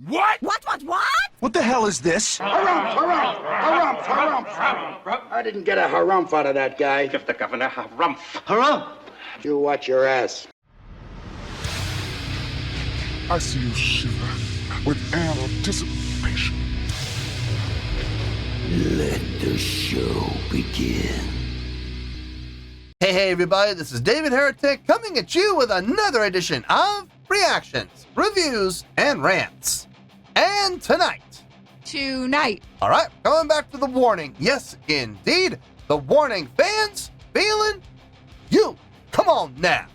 What? What? What the hell is this? Harumph. I didn't get a harumph out of that guy. Give the governor harumph. Harumph. You watch your ass. I see you shiver with anticipation. Let the show begin. Hey everybody, this is David Heretic coming at you with another edition of Reactions, Reviews, and Rants. And tonight, alright, coming back to the Warning. Yes, indeed, the Warning Fans Feeling You. Come on now.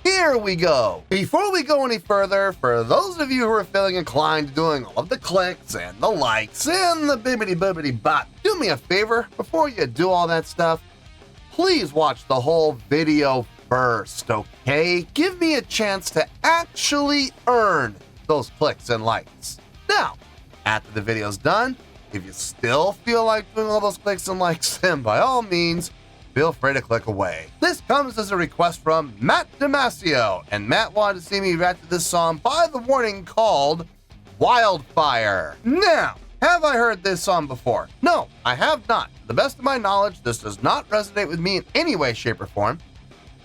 Here we go. Before we go any further, for those of you who are feeling inclined to doing all of the clicks and the likes and the bibbity-bibbity bot, do me a favor, before you do all that stuff, please watch the whole video first, okay? Give me a chance to actually earn those clicks and likes. Now, after the video's done, if you still feel like doing all those clicks and likes, then by all means, feel free to click away. This comes as a request from Matt Damasio, and Matt wanted to see me react to this song by The Warning called Wildfire. Now, have I heard this song before? No, I have not. To the best of my knowledge, this does not resonate with me in any way, shape, or form.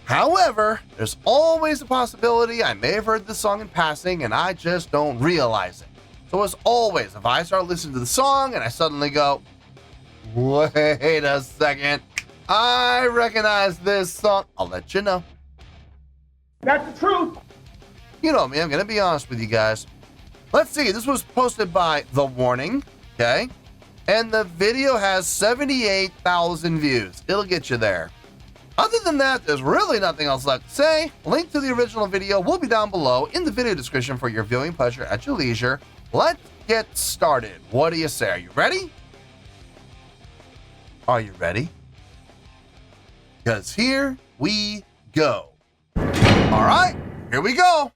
However, there's always a possibility I may have heard this song in passing and I just don't realize it. So as always, if I start listening to the song and I suddenly go, wait a second, I recognize this song, I'll let you know. That's the truth. You know me, I'm going to be honest with you guys. Let's see, this was posted by The Warning, okay? And the video has 78,000 views. It'll get you there. Other than that, there's really nothing else left to say. Link to the original video will be down below in the video description for your viewing pleasure at your leisure. Let's get started. What do you say? Are you ready? Are you ready? Because here we go. All right, here we go.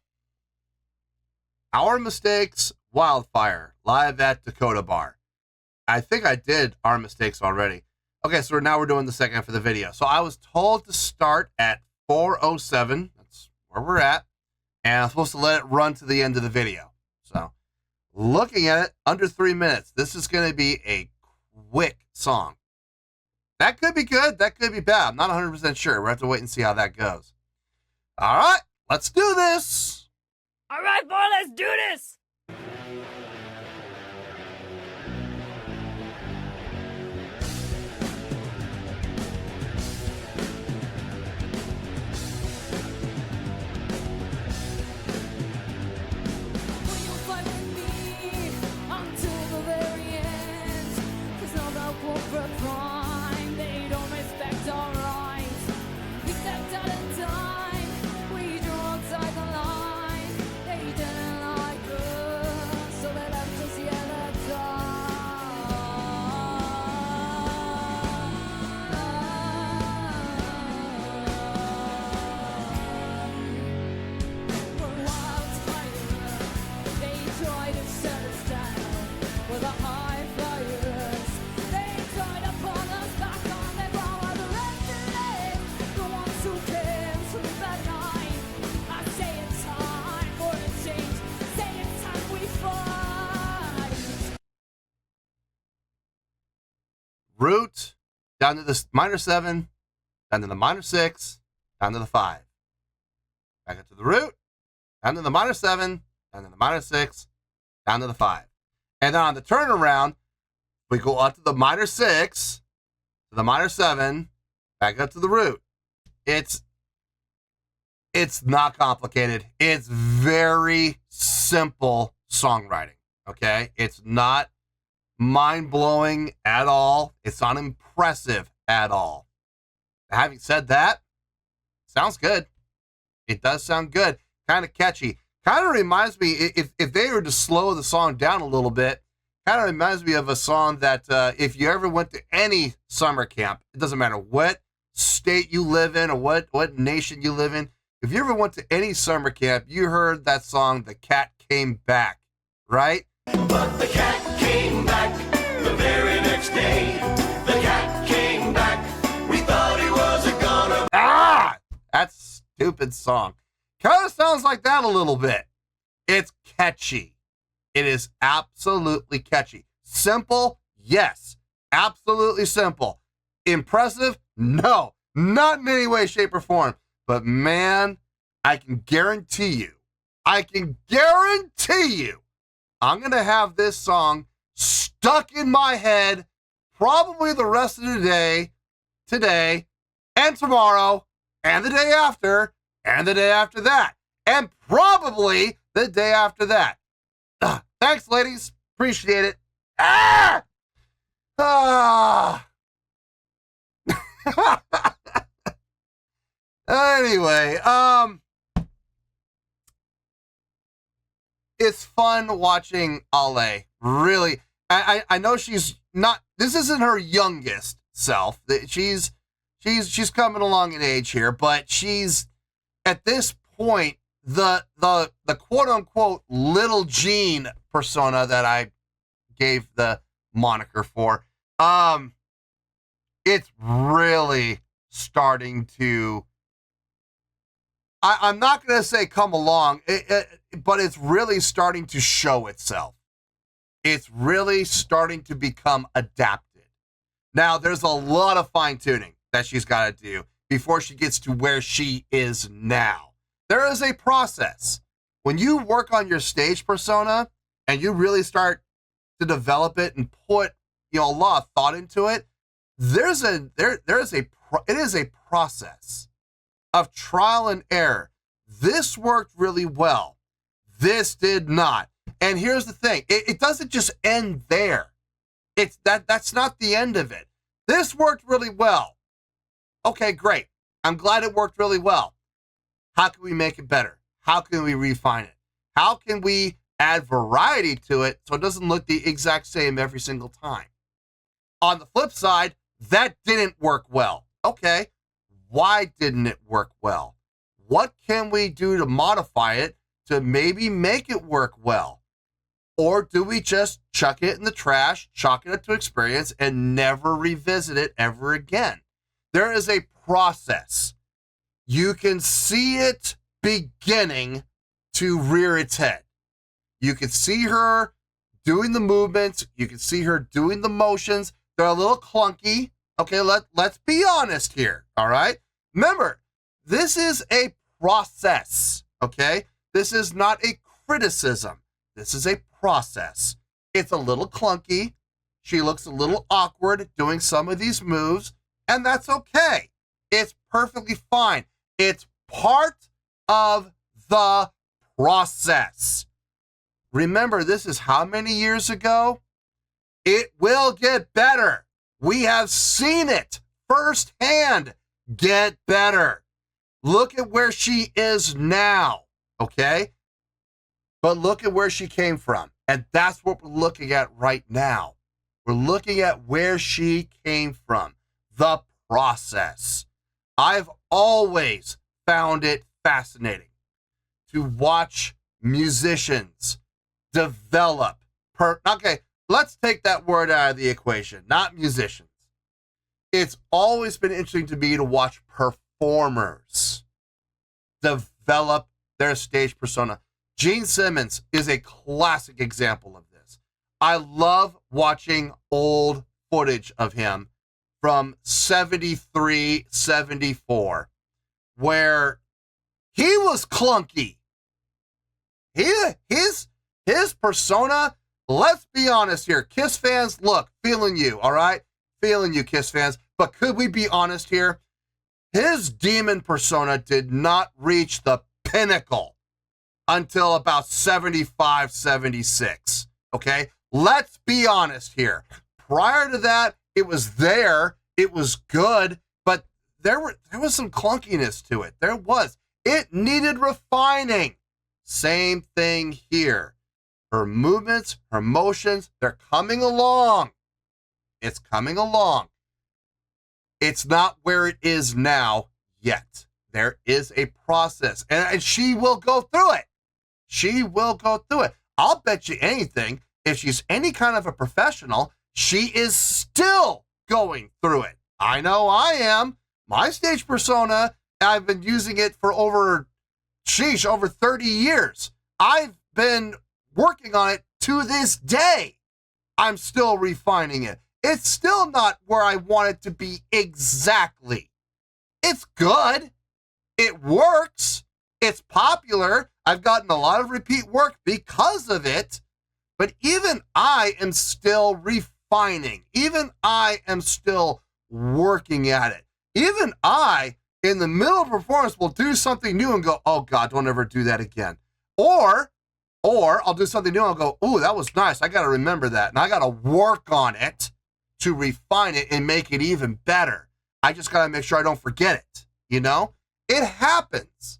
Our Mistakes, Wildfire, live at Dakota Bar. I think I did Our Mistakes already. Okay, so now we're doing the second half of the video. So I was told to start at 4:07. That's where we're at. And I'm supposed to let it run to the end of the video. So looking at it, under 3 minutes. This is going to be a quick song. That could be good. That could be bad. I'm not 100% sure. We'll have to wait and see how that goes. All right, let's do this. All right, boy, let's do this. Root, down to the minor 7, down to the minor 6, down to the 5. Back up to the root, down to the minor 7, down to the minor 6, down to the 5. And then on the turnaround, we go up to the minor 6, to the minor 7, back up to the root. It's not complicated. It's very simple songwriting, okay? It's not mind-blowing at all. It's not impressive at all. Having said that, sounds good. It does sound good. Kind of catchy. Kind of reminds me, if they were to slow the song down a little bit, kind of reminds me of a song that if you ever went to any summer camp, it doesn't matter what state you live in or what nation you live in, if you ever went to any summer camp, you heard that song, The Cat Came Back, right? But the cat came back the very next day. The cat came back. We thought he wasn't gonna. That stupid song. Kind of sounds like that a little bit. It's catchy. It is absolutely catchy. Simple? Yes. Absolutely simple. Impressive? No. Not in any way, shape, or form. But man, I can guarantee you, I'm going to have this song stuck in my head probably the rest of the day, today, and tomorrow, and the day after, and the day after that, and probably the day after that. Thanks, ladies. Appreciate it. Anyway, it's fun watching Ale. Really, I know she's not. This isn't her youngest self. She's coming along in age here, but she's at this point the quote unquote little Jean persona that I gave the moniker for. It's really starting to. I'm not going to say come along, but it's really starting to show itself. It's really starting to become adapted. Now, there's a lot of fine-tuning that she's got to do before she gets to where she is now. There is a process. When you work on your stage persona and you really start to develop it and put, a lot of thought into it, it is a process of trial and error. This worked really well. This did not. And here's the thing. It doesn't just end there. That's not the end of it. This worked really well. Okay, great. I'm glad it worked really well. How can we make it better? How can we refine it? How can we add variety to it so it doesn't look the exact same every single time? On the flip side, that didn't work well. Okay, why didn't it work well? What can we do to modify it to maybe make it work well? Or do we just chuck it in the trash, chalk it up to experience, and never revisit it ever again? There is a process. You can see it beginning to rear its head. You can see her doing the movements. You can see her doing the motions. They're a little clunky. Okay, let's be honest here, all right? Remember, this is a process, okay? This is not a criticism. This is a process. It's a little clunky. She looks a little awkward doing some of these moves, and that's okay. It's perfectly fine. It's part of the process. Remember, this is how many years ago? It will get better. We have seen it firsthand get better. Look at where she is now, okay? But look at where she came from. And that's what we're looking at right now. We're looking at where she came from, the process. I've always found it fascinating to watch musicians develop. Okay, let's take that word out of the equation, not musicians. It's always been interesting to me to watch performers develop their stage persona. Gene Simmons is a classic example of this. I love watching old footage of him from 73, 74, where he was clunky. His persona, let's be honest here. Kiss fans, look, feeling you, all right? Feeling you, Kiss fans. But could we be honest here? His demon persona did not reach the pinnacle until about 75, 76, okay? Let's be honest here. Prior to that, it was there. It was good, but there was some clunkiness to it. There was. It needed refining. Same thing here. Her movements, her motions, they're coming along. It's coming along. It's not where it is now yet. There is a process, and she will go through it. She will go through it. I'll bet you anything, if she's any kind of a professional, she is still going through it. I know I am. My stage persona, I've been using it for over 30 years. I've been working on it to this day. I'm still refining it. It's still not where I want it to be exactly. It's good. It works. It's popular. I've gotten a lot of repeat work because of it. But even I am still refining. Even I am still working at it. Even I, in the middle of a performance, will do something new and go, oh God, don't ever do that again. Or I'll do something new and I'll go, ooh, that was nice. I got to remember that. And I got to work on it to refine it and make it even better. I just got to make sure I don't forget it. You know, it happens.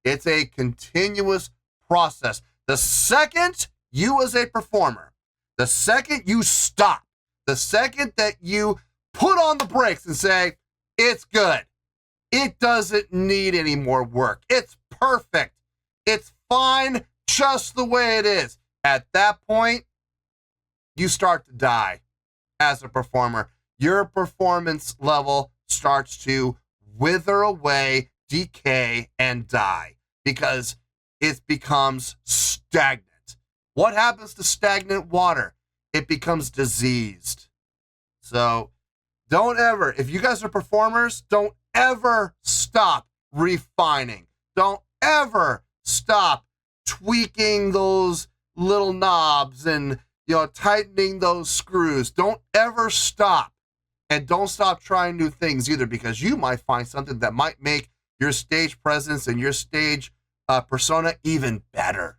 It's a continuous process. The second you as a performer, the second you stop, the second that you put on the brakes and say, it's good. It doesn't need any more work. It's perfect. It's fine just the way it is. At that point, you start to die as a performer. Your performance level starts to wither away, decay, and die because it becomes stagnant. What happens to stagnant water? It becomes diseased. So don't ever, if you guys are performers, don't ever stop refining. Don't ever stop tweaking those little knobs and, tightening those screws. Don't ever stop. And don't stop trying new things either, because you might find something that might make your stage presence and your stage persona even better.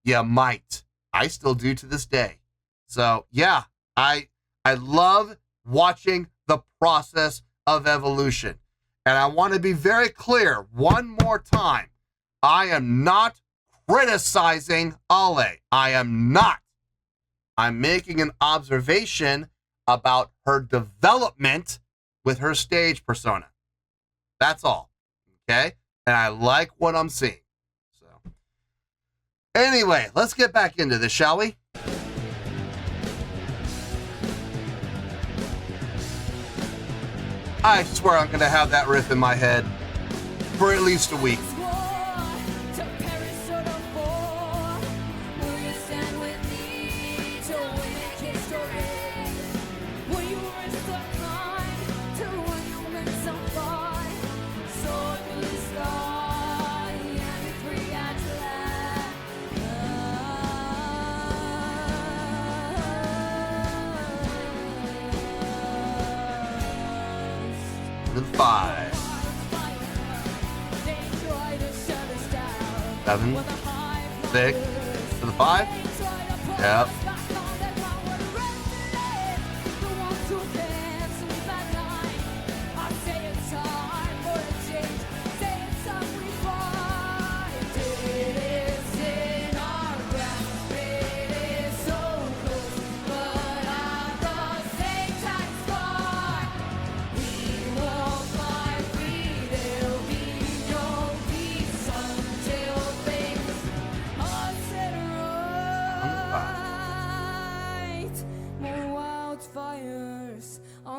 You might. I still do to this day. So yeah, I love watching the process of evolution. And I want to be very clear one more time. I am not criticizing Ale. I am not. I'm making an observation about her development with her stage persona. That's all. Okay? And I like what I'm seeing. So, anyway, let's get back into this, shall we? I swear I'm going to have that riff in my head for at least a week. To the 5. 7, 6, to the 5. Yep.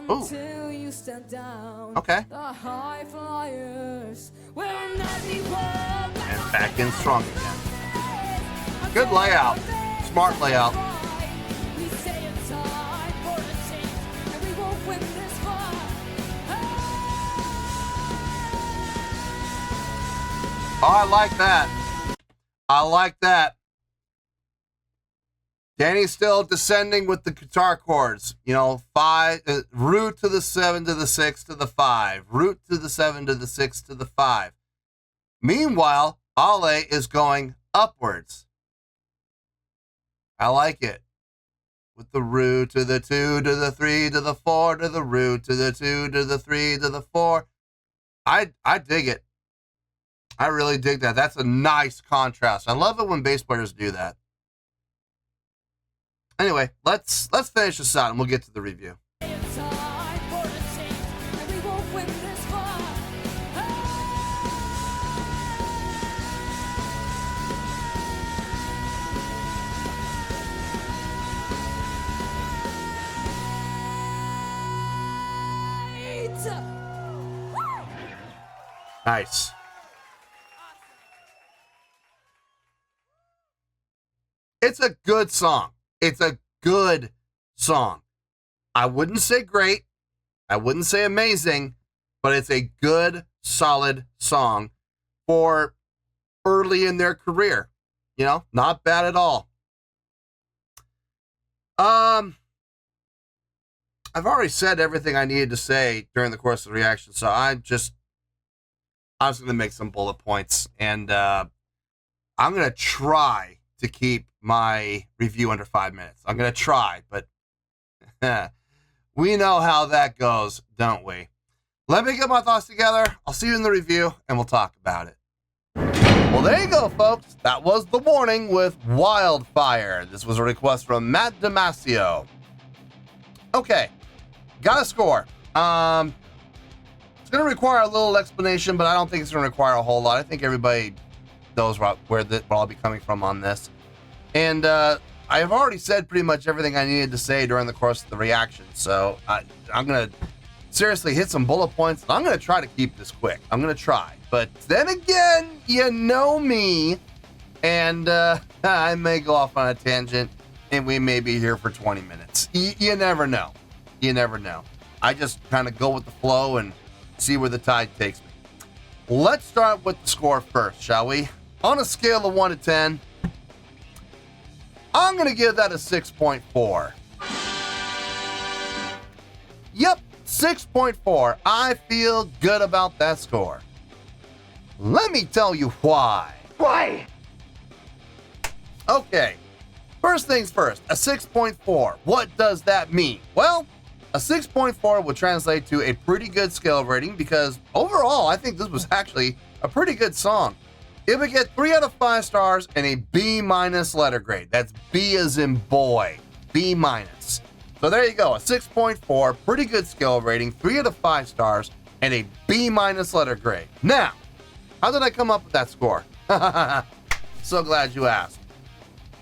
Until you stand down. Okay. The high flyers will not be and back in strong again. Good layout. Smart layout. We say it's time for a change, and we won't win this fight. Oh, I like that. I like that. Danny's still descending with the guitar chords. 5, root to the 7 to the 6 to the 5. Root to the 7 to the 6 to the 5. Meanwhile, Ale is going upwards. I like it. With the root to the 2 to the 3 to the 4 to the root to the 2 to the 3 to the 4. I dig it. I really dig that. That's a nice contrast. I love it when bass players do that. Anyway, let's finish this out and we'll get to the review. Nice. It's a good song. It's a good song. I wouldn't say great. I wouldn't say amazing, but it's a good, solid song for early in their career. You know, not bad at all. I've already said everything I needed to say during the course of the reaction, so I'm just going to make some bullet points, and I'm going to try to keep my review under 5 minutes. I'm going to try, but we know how that goes, don't we? Let me get my thoughts together. I'll see you in the review, and we'll talk about it. Well, there you go, folks. That was The Warning with Wildfire. This was a request from Matt Damasio. Okay, got a score. It's going to require a little explanation, but I don't think it's going to require a whole lot. I think everybody knows where I'll be coming from on this. And I have already said pretty much everything I needed to say during the course of the reaction. So I'm going to seriously hit some bullet points. I'm going to try to keep this quick. I'm going to try. But then again, you know me. And I may go off on a tangent, and we may be here for 20 minutes. You never know. You never know. I just kind of go with the flow and see where the tide takes me. Let's start with the score first, shall we? On a scale of 1 to 10, I'm going to give that a 6.4. Yep, 6.4. I feel good about that score. Let me tell you why. Why? Okay, first things first, a 6.4. What does that mean? Well, a 6.4 would translate to a pretty good scale rating because overall, I think this was actually a pretty good song. It would get 3 out of 5 stars and a B- letter grade. That's B as in boy, B-. So there you go, a 6.4, pretty good scale rating, 3 out of 5 stars, and a B- letter grade. Now, how did I come up with that score? So glad you asked.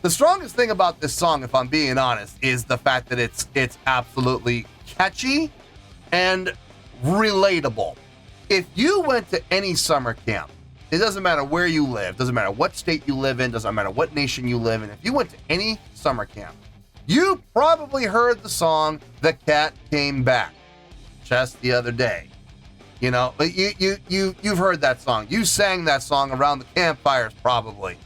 The strongest thing about this song, if I'm being honest, is the fact that it's absolutely catchy and relatable. If you went to any summer camp, it doesn't matter where you live, doesn't matter what state you live in, doesn't matter what nation you live in, if you went to any summer camp, you probably heard the song "The Cat Came Back" just the other day. You know, you've heard that song. You sang that song around the campfires probably.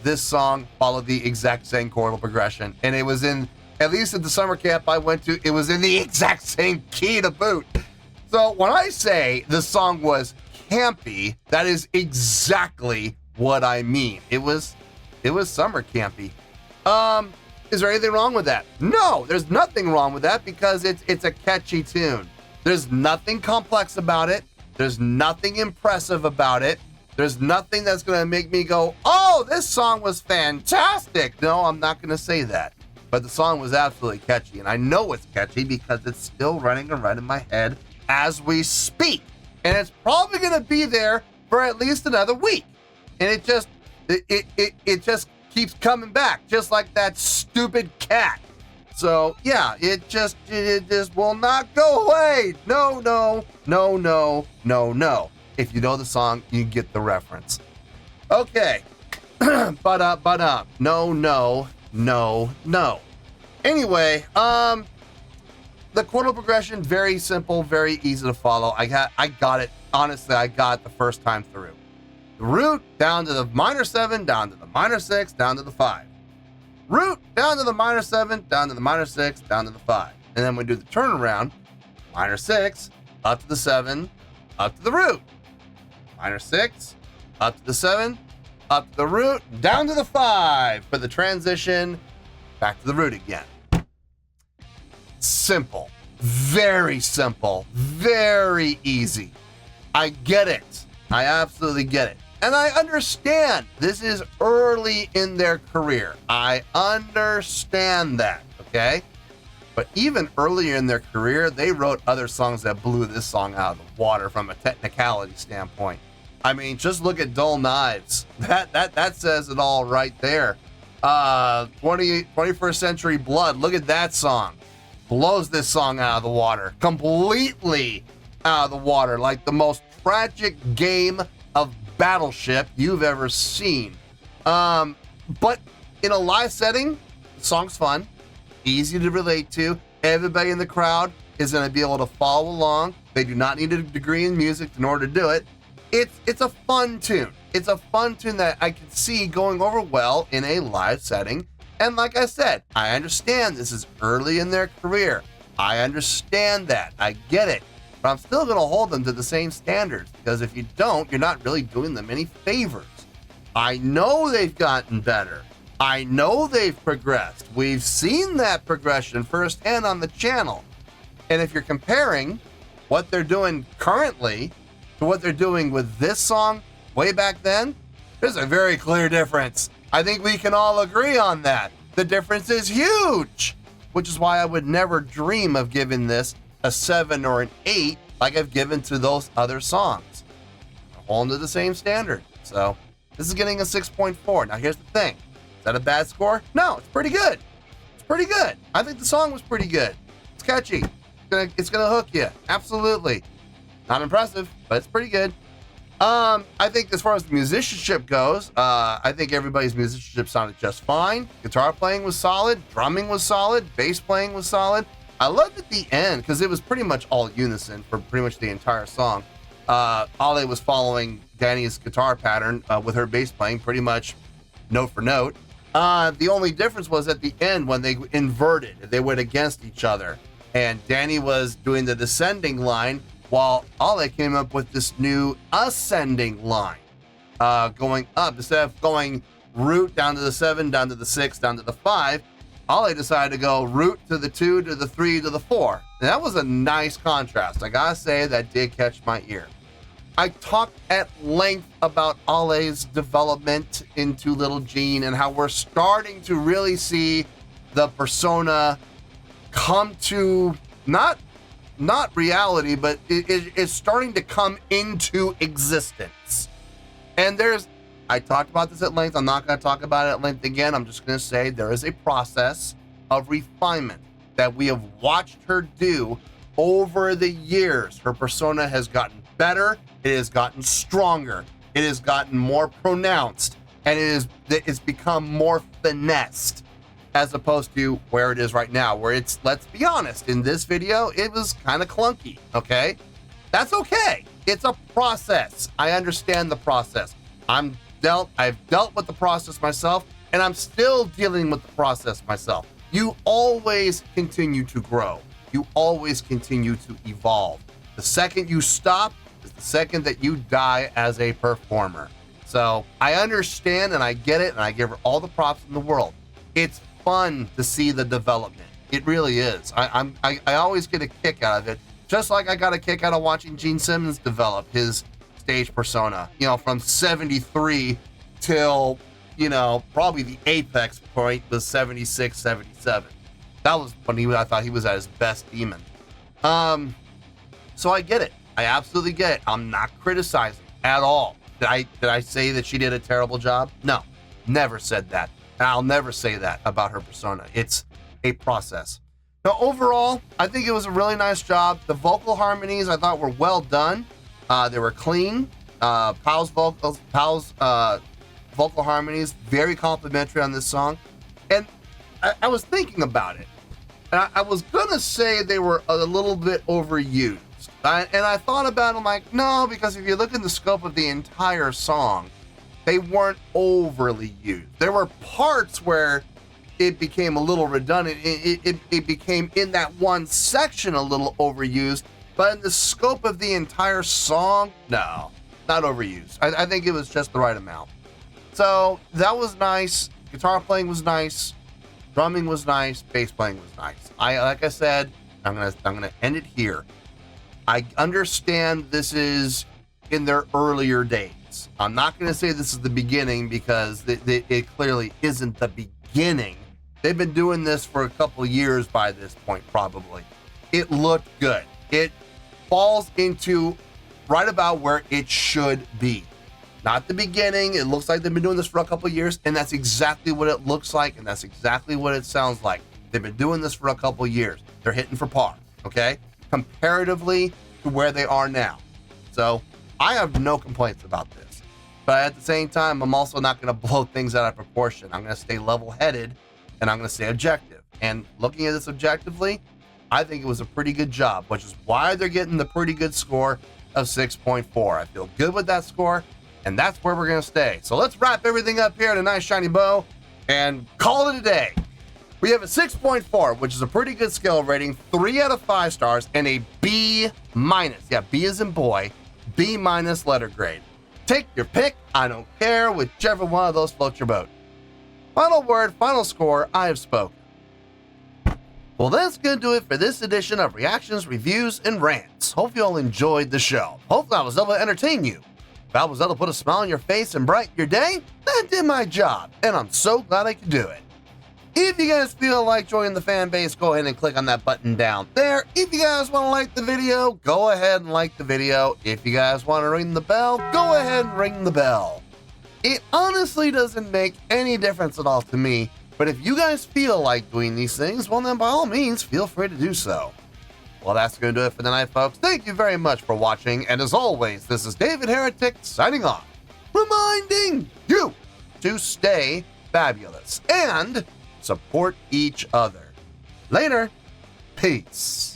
This song followed the exact same chordal progression, and it was in, at least at the summer camp I went to, it was in the exact same key to boot. So when I say the song was campy, that is exactly what I mean. It was summer campy. Is there anything wrong with that? No, there's nothing wrong with that because it's a catchy tune. There's nothing complex about it. There's nothing impressive about it. There's nothing that's going to make me go, oh, this song was fantastic. No, I'm not going to say that. But the song was absolutely catchy. And I know it's catchy because it's still running around in my head as we speak. And it's probably going to be there for at least another week. And it just keeps coming back, just like that stupid cat. So, yeah, it just will not go away. No. If you know the song, you get the reference. Okay. but no. Anyway, the chordal progression, very simple, very easy to follow. I got it. Honestly, I got it the first time through. The root down to the minor 7, down to the minor 6, down to the 5. Root down to the minor 7, down to the minor 6, down to the 5. And then we do the turnaround, minor 6, up to the 7, up to the root. Minor 6, up to the 7, up to the root, down to the 5 for the transition, back to the root again. Simple. Very simple. Very easy. I get it. I absolutely get it. And I understand this is early in their career. I understand that, okay? But even earlier in their career, they wrote other songs that blew this song out of the water from a technicality standpoint. I mean, just look at Dull Knives. That says it all right there. 21st Century Blood, look at that song. Blows this song out of the water. Completely out of the water. Like the most tragic game of Battleship you've ever seen. But in a live setting, the song's fun, easy to relate to. Everybody in the crowd is going to be able to follow along. They do not need a degree in music in order to do it. It's a fun tune. It's a fun tune that I can see going over well in a live setting. And like I said, I understand this is early in their career. I understand that. I get it. But I'm still going to hold them to the same standards, because if you don't, you're not really doing them any favors. I know they've gotten better. I know they've progressed. We've seen that progression firsthand on the channel. And if you're comparing what they're doing currently to what they're doing with this song way back then, there's a very clear difference. I think we can all agree on that. The difference is huge, which is why I would never dream of giving this a 7 or an 8 like I've given to those other songs. All to the same standard. So this is getting a 6.4. Now here's the thing. Is that a bad score? No, it's pretty good. It's pretty good. I think the song was pretty good. It's catchy. It's gonna hook you. Absolutely. Not impressive, but it's pretty good. I think as far as the musicianship goes, I think everybody's musicianship sounded just fine. Guitar playing was solid. Drumming was solid. Bass playing was solid. I loved at the end, because it was pretty much all unison for pretty much the entire song. Ale was following Danny's guitar pattern with her bass playing pretty much note for note. The only difference was at the end when they inverted. They went against each other. And Danny was doing the descending line while Ale came up with this new ascending line, going up. Instead of going root down to the 7, down to the 6, down to the 5, Ale decided to go root to the 2, to the 3, to the 4. And that was a nice contrast. I gotta say, that did catch my ear. I talked at length about Ale's development into Little Jean and how we're starting to really see the persona come to not reality, but it's starting to come into existence. And I talked about this at length. I'm not going to talk about it at length again. I'm just going to say there is a process of refinement that we have watched her do over the years. Her persona has gotten better. It has gotten stronger. It has gotten more pronounced, and it's become more finessed, as opposed to where it is right now, where it's, let's be honest, in this video, it was kind of clunky, okay? That's okay. It's a process. I understand the process. I've dealt with the process myself, and I'm still dealing with the process myself. You always continue to grow. You always continue to evolve. The second you stop is the second that you die as a performer. So I understand and I get it, and I give her all the props in the world. It's fun to see the development. It really is. I always get a kick out of it, just like I got a kick out of watching Gene Simmons develop his stage persona, from 73 till, probably the apex point was 76, 77. That was when I thought he was at his best demon. So I get it. I absolutely get it. I'm not criticizing at all. Did I say that she did a terrible job? No, never said that. And I'll never say that about her persona. It's a process. Now, overall, I think it was a really nice job. The vocal harmonies I thought were well done. They were clean. Powell's vocal harmonies, very complimentary on this song. And I was thinking about it. And I was going to say they were a little bit overused. And I thought about it, I'm like, no, because if you look at the scope of the entire song, they weren't overly used. There were parts where it became a little redundant. It became in that one section a little overused, but in the scope of the entire song, no, not overused. I think it was just the right amount. So that was nice. Guitar playing was nice. Drumming was nice. Bass playing was nice. Like I said, I'm gonna end it here. I understand this is in their earlier days. I'm not going to say this is the beginning, because it clearly isn't the beginning. They've been doing this for a couple of years by this point, probably. It looked good. It falls into right about where it should be. Not the beginning. It looks like they've been doing this for a couple of years, and that's exactly what it looks like, and that's exactly what it sounds like. They've been doing this for a couple of years. They're hitting for par, okay? Comparatively to where they are now. So I have no complaints about this. but at the same time, I'm also not going to blow things out of proportion. I'm going to stay level-headed, and I'm going to stay objective. And looking at this objectively, I think it was a pretty good job, which is why they're getting the pretty good score of 6.4. I feel good with that score, and that's where we're going to stay. So let's wrap everything up here in a nice shiny bow and call it a day. We have a 6.4, which is a pretty good skill rating, 3 out of 5 stars, and a B-. Yeah, B as in boy, B- letter grade. Take your pick, I don't care, whichever one of those floats your boat. Final word, final score, I have spoken. Well, that's going to do it for this edition of Reactions, Reviews, and Rants. Hope you all enjoyed the show. Hopefully I was able to entertain you. If I was able to put a smile on your face and brighten your day, that did my job, and I'm so glad I could do it. If you guys feel like joining the fan base, go ahead and click on that button down there. If you guys want to like the video, go ahead and like the video. If you guys want to ring the bell, go ahead and ring the bell. It honestly doesn't make any difference at all to me, but if you guys feel like doing these things, well then by all means, feel free to do so. Well, that's going to do it for tonight, folks. Thank you very much for watching, and as always, this is David Heretic signing off, reminding you to stay fabulous and support each other. Later. Peace.